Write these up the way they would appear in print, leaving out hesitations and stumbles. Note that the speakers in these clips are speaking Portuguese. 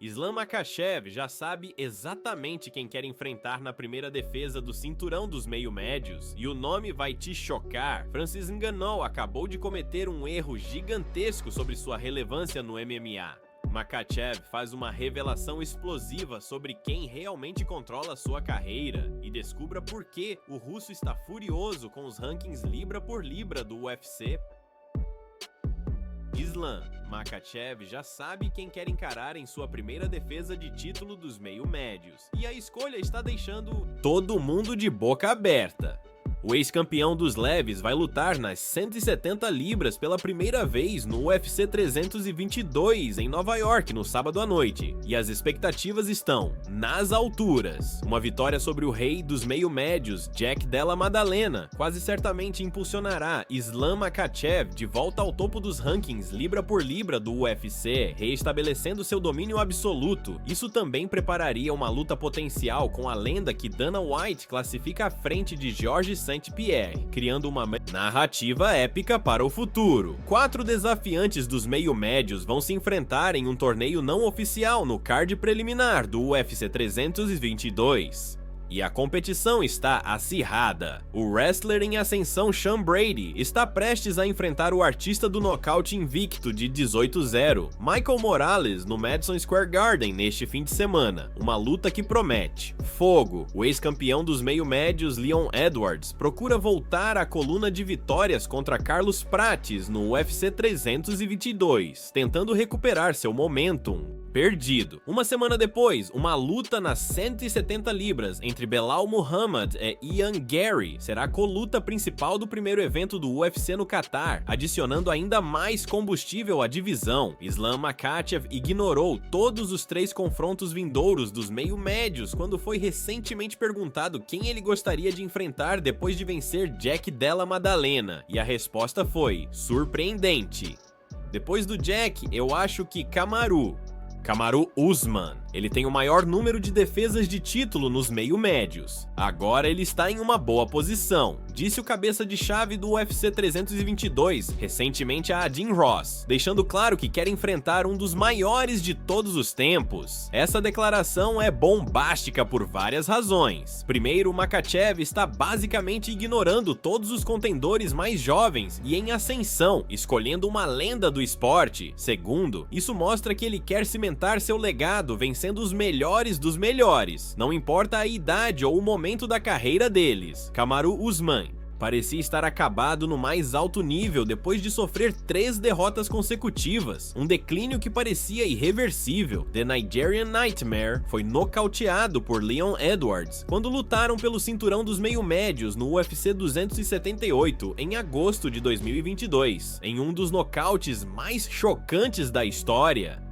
Islam Makhachev já sabe exatamente quem quer enfrentar na primeira defesa do cinturão dos meio-médios, e o nome vai te chocar. Francis Ngannou acabou de cometer um erro gigantesco sobre sua relevância no MMA. Makhachev faz uma revelação explosiva sobre quem realmente controla sua carreira, e descubra por que o russo está furioso com os rankings libra por libra do UFC. Islam Makhachev já sabe quem quer encarar em sua primeira defesa de título dos meio-médios, e a escolha está deixando todo mundo de boca aberta. O ex-campeão dos leves vai lutar nas 170 libras pela primeira vez no UFC 322 em Nova York no sábado à noite, e as expectativas estão nas alturas. Uma vitória sobre o rei dos meio-médios, Jack Della Maddalena, quase certamente impulsionará Islam Makhachev de volta ao topo dos rankings libra por libra do UFC, reestabelecendo seu domínio absoluto. Isso também prepararia uma luta potencial com a lenda que Dana White classifica à frente de Georges St-Pierre, criando uma narrativa épica para o futuro. 4 desafiantes dos meio-médios vão se enfrentar em um torneio não oficial no card preliminar do UFC 322. E a competição está acirrada. O wrestler em ascensão Sean Brady está prestes a enfrentar o artista do nocaute invicto de 18-0, Michael Morales, no Madison Square Garden neste fim de semana. Uma luta que promete fogo. O ex-campeão dos meio-médios Leon Edwards procura voltar à coluna de vitórias contra Carlos Prates no UFC 322, tentando recuperar seu momentum perdido. Uma semana depois, uma luta nas 170 libras entre Belal Muhammad e Ian Gary será a coluta principal do primeiro evento do UFC no Catar, adicionando ainda mais combustível à divisão. Islam Makhachev ignorou todos os 3 confrontos vindouros dos meio-médios quando foi recentemente perguntado quem ele gostaria de enfrentar depois de vencer Jack Della Maddalena, e a resposta foi surpreendente. Depois do Jack, eu acho que Kamaru Usman. Ele tem o maior número de defesas de título nos meio-médios. Agora ele está em uma boa posição, disse o cabeça de chave do UFC 322 recentemente a Adin Ross, deixando claro que quer enfrentar um dos maiores de todos os tempos. Essa declaração é bombástica por várias razões. Primeiro, Makhachev está basicamente ignorando todos os contendores mais jovens e em ascensão, escolhendo uma lenda do esporte. Segundo, isso mostra que ele quer cimentar seu legado vencendo os melhores dos melhores, não importa a idade ou o momento da carreira deles. Kamaru Usman parecia estar acabado no mais alto nível depois de sofrer 3 derrotas consecutivas, um declínio que parecia irreversível. The Nigerian Nightmare foi nocauteado por Leon Edwards quando lutaram pelo cinturão dos meio-médios no UFC 278 em agosto de 2022, em um dos nocautes mais chocantes da história.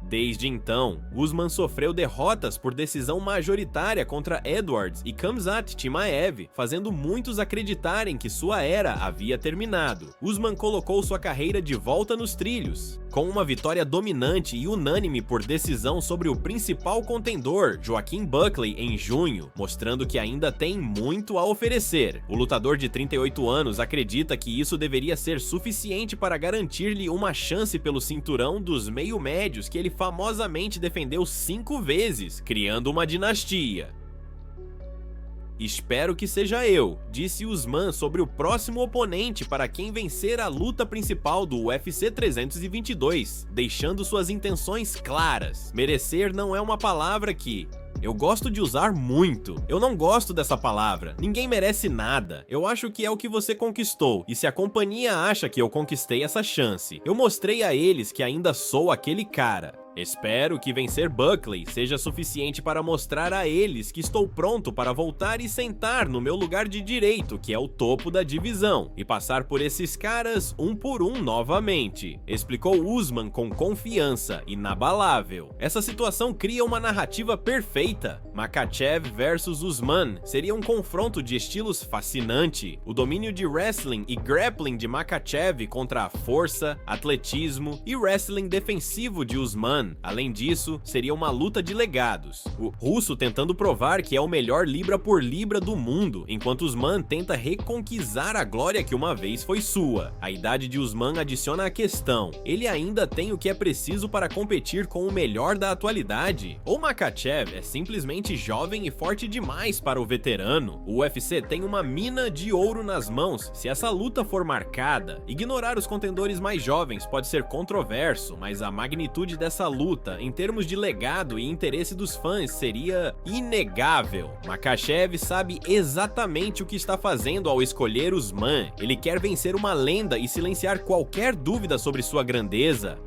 Desde então, Usman sofreu derrotas por decisão majoritária contra Edwards e Khamzat Chimaev, fazendo muitos acreditarem que sua era havia terminado. Usman colocou sua carreira de volta nos trilhos, com uma vitória dominante e unânime por decisão sobre o principal contendor, Joaquin Buckley, em junho, mostrando que ainda tem muito a oferecer. O lutador de 38 anos acredita que isso deveria ser suficiente para garantir-lhe uma chance pelo cinturão dos meio-médios que ele famosamente defendeu 5 vezes, criando uma dinastia. Espero que seja eu, disse Usman sobre o próximo oponente para quem vencer a luta principal do UFC 322, deixando suas intenções claras. Merecer não é uma palavra que eu gosto de usar muito. Eu não gosto dessa palavra. Ninguém merece nada. Eu acho que é o que você conquistou. E se a companhia acha que eu conquistei essa chance, eu mostrei a eles que ainda sou aquele cara. Espero que vencer Buckley seja suficiente para mostrar a eles que estou pronto para voltar e sentar no meu lugar de direito, que é o topo da divisão, e passar por esses caras um por um novamente, explicou Usman com confiança inabalável. Essa situação cria uma narrativa perfeita. Makhachev versus Usman seria um confronto de estilos fascinante. O domínio de wrestling e grappling de Makhachev contra a força, atletismo e wrestling defensivo de Usman. Além disso, seria uma luta de legados. O russo tentando provar que é o melhor libra por libra do mundo, enquanto Usman tenta reconquistar a glória que uma vez foi sua. A idade de Usman adiciona a questão: ele ainda tem o que é preciso para competir com o melhor da atualidade? Ou Makhachev é simplesmente jovem e forte demais para o veterano? O UFC tem uma mina de ouro nas mãos se essa luta for marcada. Ignorar os contendores mais jovens pode ser controverso, mas a magnitude dessa luta, em termos de legado e interesse dos fãs, seria inegável. Makhachev sabe exatamente o que está fazendo ao escolher Usman. Ele quer vencer uma lenda e silenciar qualquer dúvida sobre sua grandeza.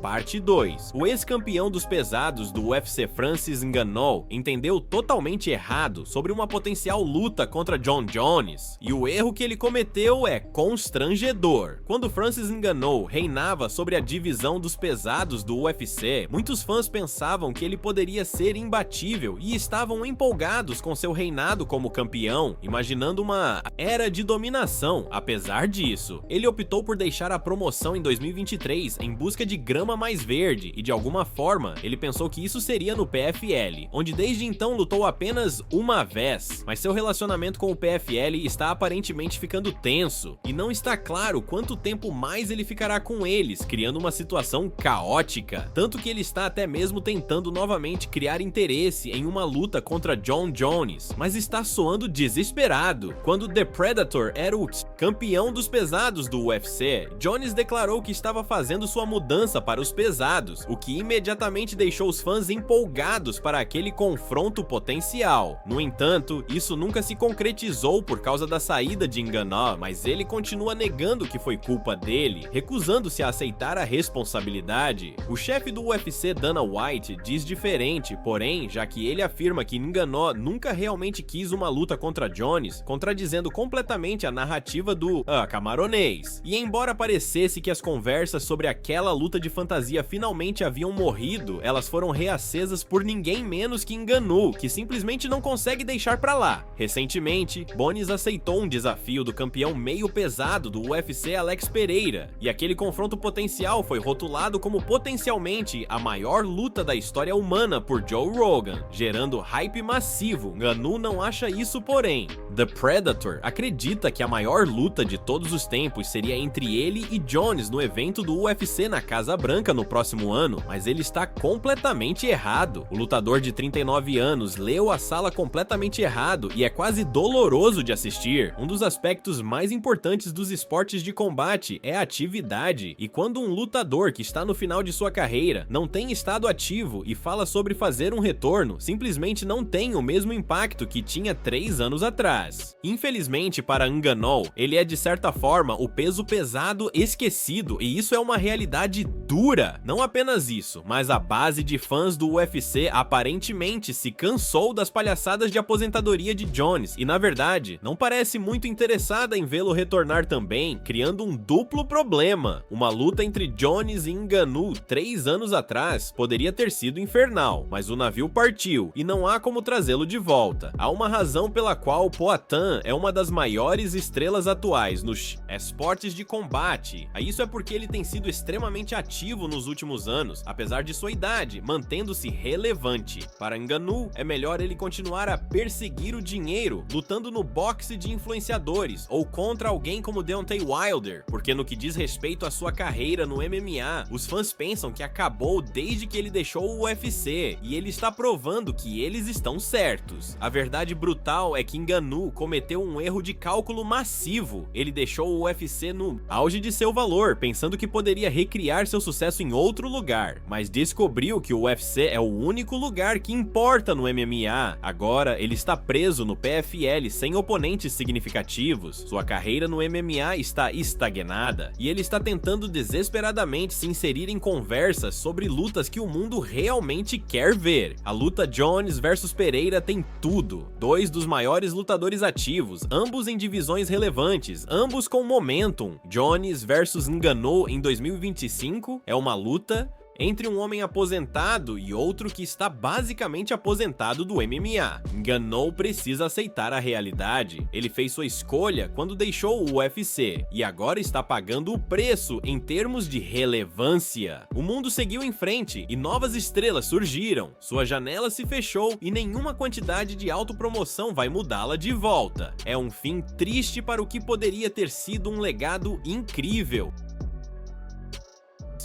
Parte 2. O ex-campeão dos pesados do UFC Francis Ngannou entendeu totalmente errado sobre uma potencial luta contra Jon Jones, e o erro que ele cometeu é constrangedor. Quando Francis Ngannou reinava sobre a divisão dos pesados do UFC, muitos fãs pensavam que ele poderia ser imbatível e estavam empolgados com seu reinado como campeão, imaginando uma era de dominação. Apesar disso, ele optou por deixar a promoção em 2023 em busca de grama mais verde, e de alguma forma ele pensou que isso seria no PFL, onde desde então lutou apenas uma vez, mas seu relacionamento com o PFL está aparentemente ficando tenso, e não está claro quanto tempo mais ele ficará com eles, criando uma situação caótica, tanto que ele está até mesmo tentando novamente criar interesse em uma luta contra Jon Jones, mas está soando desesperado. Quando The Predator era o campeão dos pesados do UFC, Jones declarou que estava fazendo sua mudança para os pesados, o que imediatamente deixou os fãs empolgados para aquele confronto potencial. No entanto, isso nunca se concretizou por causa da saída de Ngannou, mas ele continua negando que foi culpa dele, recusando-se a aceitar a responsabilidade. O chefe do UFC, Dana White, diz diferente, porém, já que ele afirma que Ngannou nunca realmente quis uma luta contra Jones, contradizendo completamente a narrativa do camaronês. E embora parecesse que as conversas sobre aquela luta de fantasia finalmente haviam morrido, elas foram reacesas por ninguém menos que Ngannou, que simplesmente não consegue deixar pra lá. Recentemente, Bones aceitou um desafio do campeão meio pesado do UFC, Alex Pereira, e aquele confronto potencial foi rotulado como potencialmente a maior luta da história humana por Joe Rogan, gerando hype massivo. Ngannou não acha isso, porém. The Predator acredita que a maior luta de todos os tempos seria entre ele e Jones no evento do UFC na Casa Branca no próximo ano, mas ele está completamente errado. O lutador de 39 anos leu a sala completamente errado e é quase doloroso de assistir. Um dos aspectos mais importantes dos esportes de combate é a atividade, e quando um lutador que está no final de sua carreira não tem estado ativo e fala sobre fazer um retorno, simplesmente não tem o mesmo impacto que tinha 3 anos atrás. Infelizmente para Ngannou, ele é de certa forma o peso pesado esquecido, e isso é uma realidade dura. Não apenas isso, mas a base de fãs do UFC aparentemente se cansou das palhaçadas de aposentadoria de Jones e, na verdade, não parece muito interessada em vê-lo retornar também, criando um duplo problema. Uma luta entre Jones e Ngannou 3 anos atrás poderia ter sido infernal, mas o navio partiu e não há como trazê-lo de volta. Há uma razão pela qual Poatan é uma das maiores estrelas atuais nos esportes de combate. Isso é porque ele tem sido extremamente ativo nos últimos anos, apesar de sua idade, mantendo-se relevante. Para Ngannou, é melhor ele continuar a perseguir o dinheiro, lutando no boxe de influenciadores, ou contra alguém como Deontay Wilder, porque no que diz respeito à sua carreira no MMA, os fãs pensam que acabou desde que ele deixou o UFC, e ele está provando que eles estão certos. A verdade brutal é que Ngannou cometeu um erro de cálculo massivo. Ele deixou o UFC no auge de seu valor, pensando que poderia recriar seu sucesso em outro lugar, mas descobriu que o UFC é o único lugar que importa no MMA. Agora ele está preso no PFL sem oponentes significativos, sua carreira no MMA está estagnada, e ele está tentando desesperadamente se inserir em conversas sobre lutas que o mundo realmente quer ver. A luta Jones versus Pereira tem tudo. 2 dos maiores lutadores ativos, ambos em divisões relevantes, ambos com momentum. Jones versus Ngannou em 2025 é uma luta entre um homem aposentado e outro que está basicamente aposentado do MMA. Ngannou precisa aceitar a realidade. Ele fez sua escolha quando deixou o UFC e agora está pagando o preço em termos de relevância. O mundo seguiu em frente e novas estrelas surgiram. Sua janela se fechou e nenhuma quantidade de autopromoção vai mudá-la de volta. É um fim triste para o que poderia ter sido um legado incrível.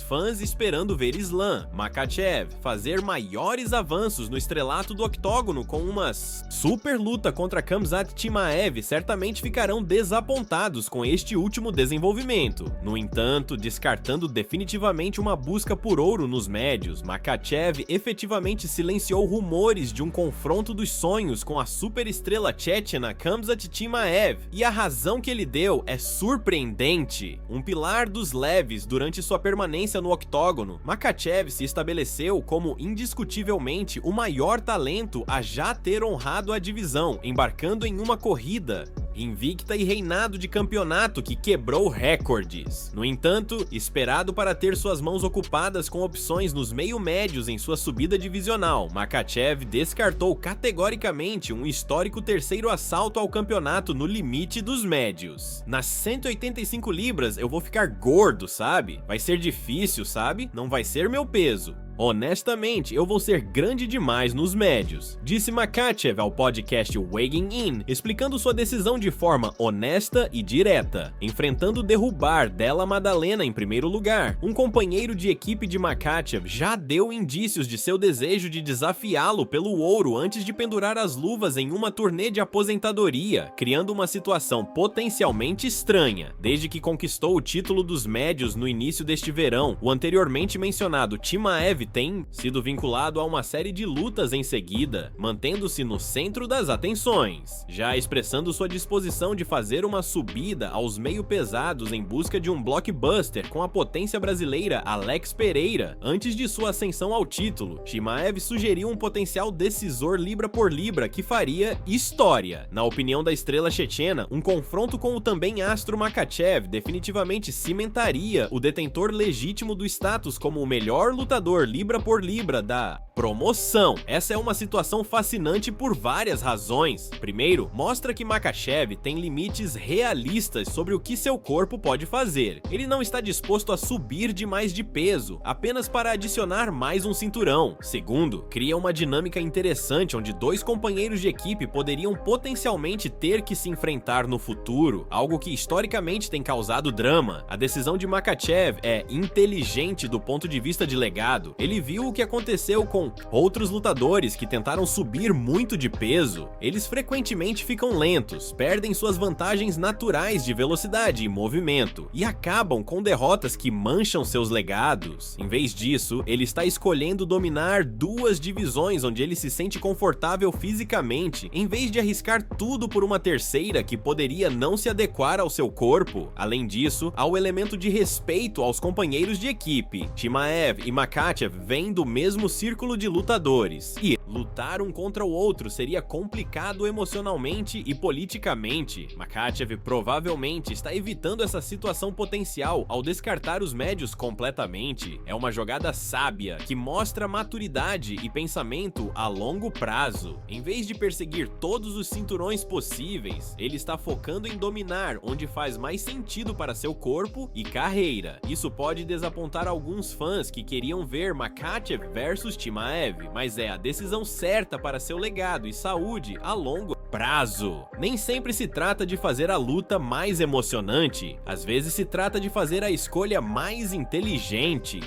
Fãs esperando ver Islam Makhachev fazer maiores avanços no estrelato do octógono com uma super luta contra Khamzat Chimaev certamente ficarão desapontados com este último desenvolvimento. No entanto, descartando definitivamente uma busca por ouro nos médios, Makhachev efetivamente silenciou rumores de um confronto dos sonhos com a superestrela chechena Khamzat Chimaev, e a razão que ele deu é surpreendente. Um pilar dos leves durante sua permanência no octógono, Makhachev se estabeleceu como indiscutivelmente o maior talento a já ter honrado a divisão, embarcando em uma corrida invicta e reinado de campeonato que quebrou recordes. No entanto, esperado para ter suas mãos ocupadas com opções nos meio-médios em sua subida divisional, Makhachev descartou categoricamente um histórico terceiro assalto ao campeonato no limite dos médios. Nas 185 libras eu vou ficar gordo, sabe? Vai ser difícil, sabe? Não vai ser meu peso. Honestamente, eu vou ser grande demais nos médios, disse Makhachev ao podcast Weighing In, explicando sua decisão de forma honesta e direta, enfrentando derrubar Della Maddalena em primeiro lugar. Um companheiro de equipe de Makhachev já deu indícios de seu desejo de desafiá-lo pelo ouro antes de pendurar as luvas em uma turnê de aposentadoria, criando uma situação potencialmente estranha. Desde que conquistou o título dos médios no início deste verão, o anteriormente mencionado Chimaev tem sido vinculado a uma série de lutas em seguida, mantendo-se no centro das atenções, já expressando sua disposição de fazer uma subida aos meio pesados em busca de um blockbuster com a potência brasileira Alex Pereira. Antes de sua ascensão ao título, Chimaev sugeriu um potencial decisor libra por libra que faria história. Na opinião da estrela chechena, um confronto com o também astro Makhachev definitivamente cimentaria o detentor legítimo do status como o melhor lutador libra por libra da promoção. Essa é uma situação fascinante por várias razões. Primeiro, mostra que Makhachev tem limites realistas sobre o que seu corpo pode fazer. Ele não está disposto a subir demais de peso, apenas para adicionar mais um cinturão. Segundo, cria uma dinâmica interessante onde dois companheiros de equipe poderiam potencialmente ter que se enfrentar no futuro, algo que historicamente tem causado drama. A decisão de Makhachev é inteligente do ponto de vista de legado. Ele viu o que aconteceu com outros lutadores que tentaram subir muito de peso. Eles frequentemente ficam lentos, perdem suas vantagens naturais de velocidade e movimento, e acabam com derrotas que mancham seus legados. Em vez disso, ele está escolhendo dominar duas divisões onde ele se sente confortável fisicamente, em vez de arriscar tudo por uma terceira que poderia não se adequar ao seu corpo. Além disso, há o elemento de respeito aos companheiros de equipe. Chimaev e Makhachev vêm do mesmo círculo de lutadores, e lutar um contra o outro seria complicado emocionalmente e politicamente. Makhachev provavelmente está evitando essa situação potencial ao descartar os médios completamente. É uma jogada sábia que mostra maturidade e pensamento a longo prazo. Em vez de perseguir todos os cinturões possíveis, ele está focando em dominar onde faz mais sentido para seu corpo e carreira. Isso pode desapontar alguns fãs que queriam ver Makhachev versus Chimaev, mas é a decisão certa para seu legado e saúde a longo prazo. Nem sempre se trata de fazer a luta mais emocionante, às vezes se trata de fazer a escolha mais inteligente.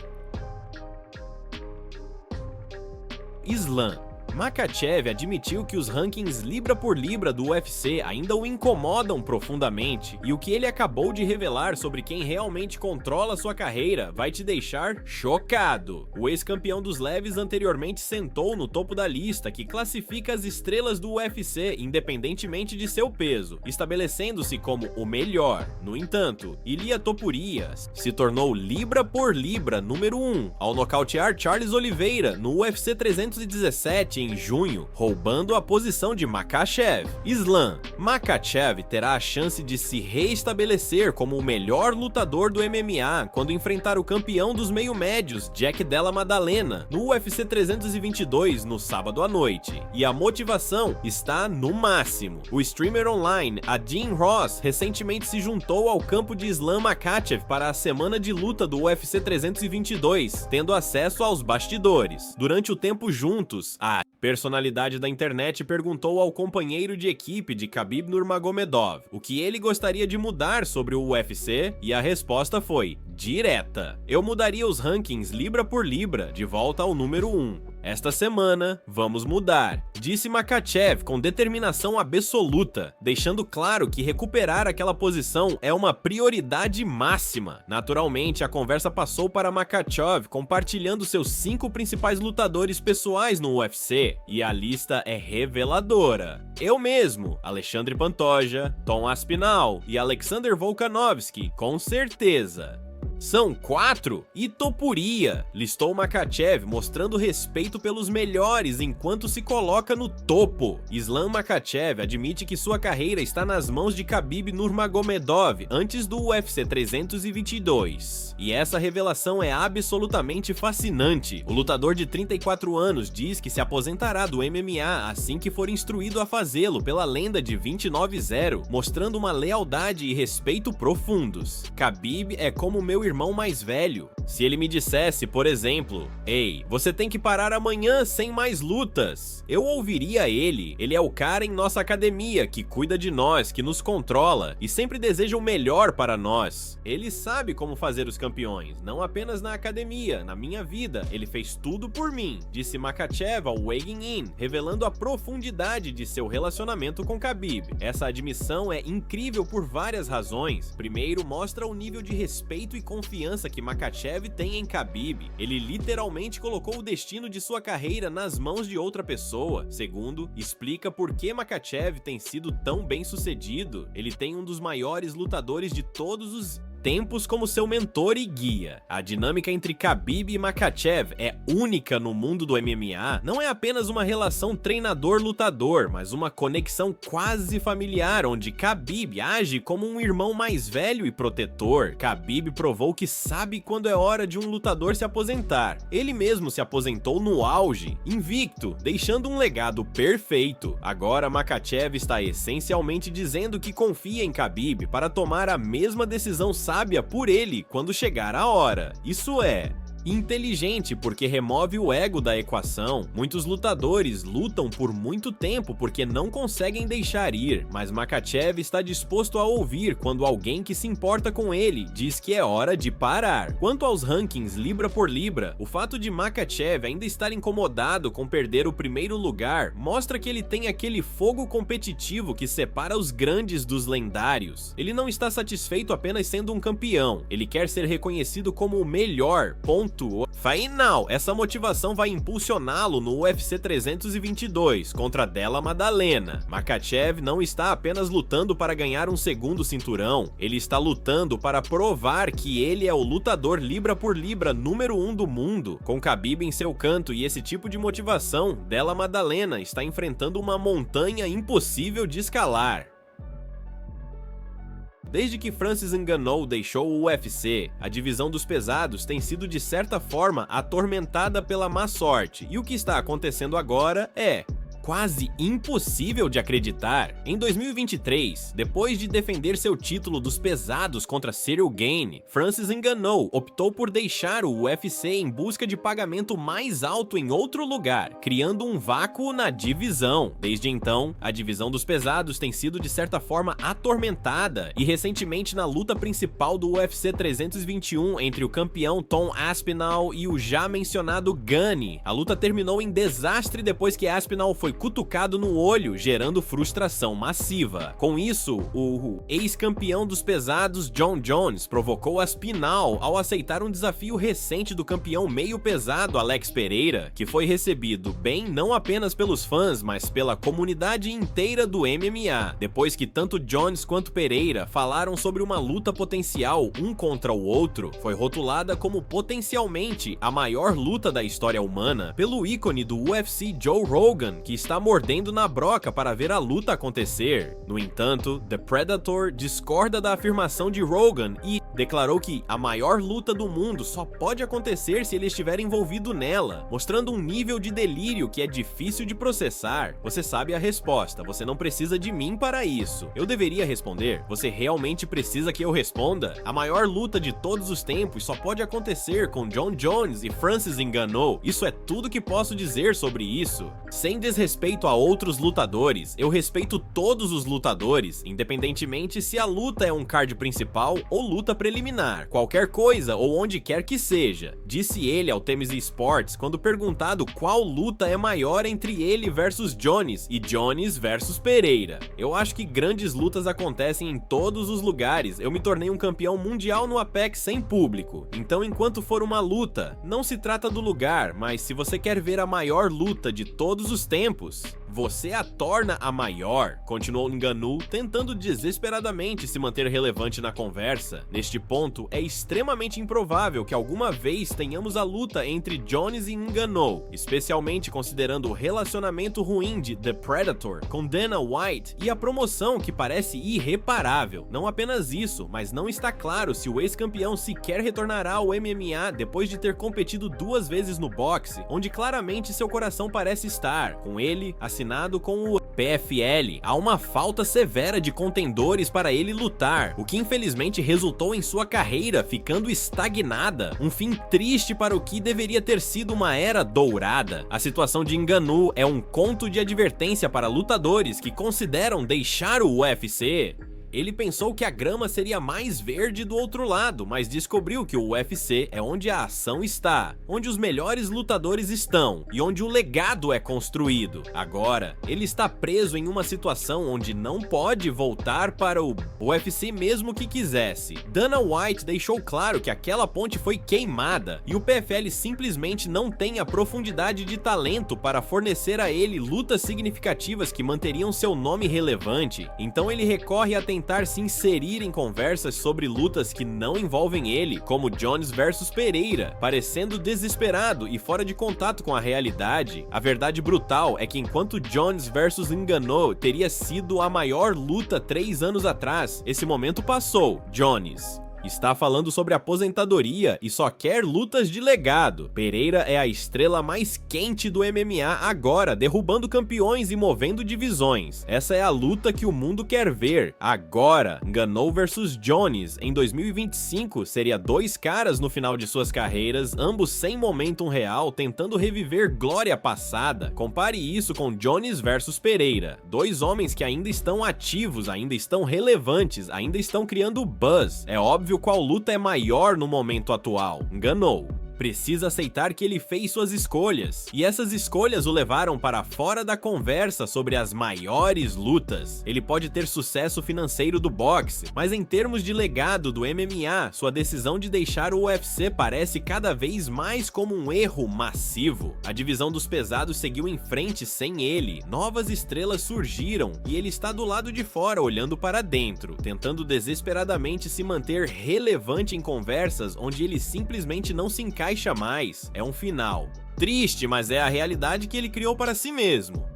Islam. Makhachev admitiu que os rankings libra por libra do UFC ainda o incomodam profundamente, e o que ele acabou de revelar sobre quem realmente controla sua carreira vai te deixar chocado. O ex-campeão dos leves anteriormente sentou no topo da lista que classifica as estrelas do UFC independentemente de seu peso, estabelecendo-se como o melhor. No entanto, Ilia Topuria se tornou libra por libra número 1 ao nocautear Charles Oliveira no UFC 317 novamente em junho, roubando a posição de Makhachev. Islam: Makhachev terá a chance de se reestabelecer como o melhor lutador do MMA quando enfrentar o campeão dos meio-médios, Jack Della Maddalena, no UFC 322 no sábado à noite. E a motivação está no máximo. O streamer online Adin Ross recentemente se juntou ao campo de Islam Makhachev para a semana de luta do UFC 322, tendo acesso aos bastidores. Durante o tempo juntos, a personalidade da internet perguntou ao companheiro de equipe de Khabib Nurmagomedov o que ele gostaria de mudar sobre o UFC, e a resposta foi direta: eu mudaria os rankings libra por libra de volta ao número 1. Esta semana, vamos mudar, disse Makhachev com determinação absoluta, deixando claro que recuperar aquela posição é uma prioridade máxima. Naturalmente, a conversa passou para Makhachev compartilhando seus 5 principais lutadores pessoais no UFC, e a lista é reveladora. Eu mesmo, Alexandre Pantoja, Tom Aspinall e Alexander Volkanovski, com certeza. São 4? E Topuria, listou Makhachev, mostrando respeito pelos melhores enquanto se coloca no topo. Islam Makhachev admite que sua carreira está nas mãos de Khabib Nurmagomedov antes do UFC 322. E essa revelação é absolutamente fascinante. O lutador de 34 anos diz que se aposentará do MMA assim que for instruído a fazê-lo pela lenda de 29-0, mostrando uma lealdade e respeito profundos. Khabib é como meu irmão mais velho. Se ele me dissesse, por exemplo, ei, você tem que parar amanhã sem mais lutas, eu ouviria ele. Ele é o cara em nossa academia que cuida de nós, que nos controla e sempre deseja o melhor para nós. Ele sabe como fazer os campeões, não apenas na academia, na minha vida, ele fez tudo por mim, disse Makhachev ao Weighing In, revelando a profundidade de seu relacionamento com Khabib. Essa admissão é incrível por várias razões. Primeiro, mostra o nível de respeito e confiança que Makhachev tem em Khabib. Ele literalmente colocou o destino de sua carreira nas mãos de outra pessoa. Segundo, explica por que Makhachev tem sido tão bem sucedido. Ele tem um dos maiores lutadores de todos os tempos como seu mentor e guia. A dinâmica entre Khabib e Makhachev é única no mundo do MMA. Não é apenas uma relação treinador-lutador, mas uma conexão quase familiar, onde Khabib age como um irmão mais velho e protetor. Khabib provou que sabe quando é hora de um lutador se aposentar. Ele mesmo se aposentou no auge, invicto, deixando um legado perfeito. Agora Makhachev está essencialmente dizendo que confia em Khabib para tomar a mesma decisão sábia por ele quando chegar a hora. Isso é inteligente porque remove o ego da equação. Muitos lutadores lutam por muito tempo porque não conseguem deixar ir, mas Makhachev está disposto a ouvir quando alguém que se importa com ele diz que é hora de parar. Quanto aos rankings libra por libra, o fato de Makhachev ainda estar incomodado com perder o primeiro lugar mostra que ele tem aquele fogo competitivo que separa os grandes dos lendários. Ele não está satisfeito apenas sendo um campeão, ele quer ser reconhecido como o melhor, ponto final. Essa motivação vai impulsioná-lo no UFC 322 contra Della Maddalena. Makhachev não está apenas lutando para ganhar um segundo cinturão, ele está lutando para provar que ele é o lutador libra por libra número 1 do mundo. Com Khabib em seu canto e esse tipo de motivação, Della Maddalena está enfrentando uma montanha impossível de escalar. Desde que Francis Ngannou deixou o UFC, a divisão dos pesados tem sido de certa forma atormentada pela má sorte, e o que está acontecendo agora é quase impossível de acreditar. Em 2023, depois de defender seu título dos pesados contra Cyril Gane, Francis Ngannou optou por deixar o UFC em busca de pagamento mais alto em outro lugar, criando um vácuo na divisão. Desde então, a divisão dos pesados tem sido de certa forma atormentada, e recentemente na luta principal do UFC 321 entre o campeão Tom Aspinall e o já mencionado Gane, a luta terminou em desastre depois que Aspinall foi foi cutucado no olho, gerando frustração massiva. Com isso, o ex-campeão dos pesados Jon Jones provocou Aspinall ao aceitar um desafio recente do campeão meio pesado Alex Pereira, que foi recebido bem não apenas pelos fãs, mas pela comunidade inteira do MMA, depois que tanto Jones quanto Pereira falaram sobre uma luta potencial um contra o outro. Foi rotulada como potencialmente a maior luta da história humana pelo ícone do UFC Joe Rogan, que está mordendo na broca para ver a luta acontecer. No entanto, The Predator discorda da afirmação de Rogan e declarou que a maior luta do mundo só pode acontecer se ele estiver envolvido nela, mostrando um nível de delírio que é difícil de processar. Você sabe a resposta, você não precisa de mim para isso. Eu deveria responder? Você realmente precisa que eu responda? A maior luta de todos os tempos só pode acontecer com Jon Jones e Francis Ngannou. Isso é tudo que posso dizer sobre isso. Sem desrespeito a outros lutadores, eu respeito todos os lutadores, independentemente se a luta é um card principal ou luta preliminar, qualquer coisa ou onde quer que seja, disse ele ao TMZ Sports quando perguntado qual luta é maior entre ele versus Jones e Jones versus Pereira. Eu acho que grandes lutas acontecem em todos os lugares. Eu me tornei um campeão mundial no Apex sem público, então enquanto for uma luta, não se trata do lugar, mas se você quer ver a maior luta de todos os tempos, você a torna a maior, continuou Ngannou, tentando desesperadamente se manter relevante na conversa. Neste ponto, é extremamente improvável que alguma vez tenhamos a luta entre Jones e Ngannou, especialmente considerando o relacionamento ruim de The Predator com Dana White e a promoção que parece irreparável. Não apenas isso, mas não está claro se o ex-campeão sequer retornará ao MMA depois de ter competido 2 vezes no boxe, onde claramente seu coração parece estar, com ele assinado com o PFL. Há uma falta severa de contendores para ele lutar, o que infelizmente resultou em sua carreira ficando estagnada, um fim triste para o que deveria ter sido uma era dourada. A situação de Ngannou é um conto de advertência para lutadores que consideram deixar o UFC. Ele pensou que a grama seria mais verde do outro lado, mas descobriu que o UFC é onde a ação está, onde os melhores lutadores estão e onde o legado é construído. Agora, ele está preso em uma situação onde não pode voltar para o UFC mesmo que quisesse. Dana White deixou claro que aquela ponte foi queimada e o PFL simplesmente não tem a profundidade de talento para fornecer a ele lutas significativas que manteriam seu nome relevante. Então ele recorre a tentar se inserir em conversas sobre lutas que não envolvem ele, como Jones versus Pereira, parecendo desesperado e fora de contato com a realidade. A verdade brutal é que enquanto Jones versus Ngannou teria sido a maior luta 3 anos atrás, esse momento passou. Jones está falando sobre aposentadoria e só quer lutas de legado. Pereira é a estrela mais quente do MMA agora, derrubando campeões e movendo divisões. Essa é a luta que o mundo quer ver. Agora, Ngannou versus Jones em 2025 seria 2 caras no final de suas carreiras, ambos sem momentum real, tentando reviver glória passada. Compare isso com Jones versus Pereira. 2 homens que ainda estão ativos, ainda estão relevantes, ainda estão criando buzz. É óbvio qual luta é maior no momento atual. Ngannou precisa aceitar que ele fez suas escolhas, e essas escolhas o levaram para fora da conversa sobre as maiores lutas. Ele pode ter sucesso financeiro do boxe, mas em termos de legado do MMA, sua decisão de deixar o UFC parece cada vez mais como um erro massivo. A divisão dos pesados seguiu em frente sem ele, novas estrelas surgiram, e ele está do lado de fora olhando para dentro, tentando desesperadamente se manter relevante em conversas onde ele simplesmente não se encaixa mais. É um final triste, mas é a realidade que ele criou para si mesmo.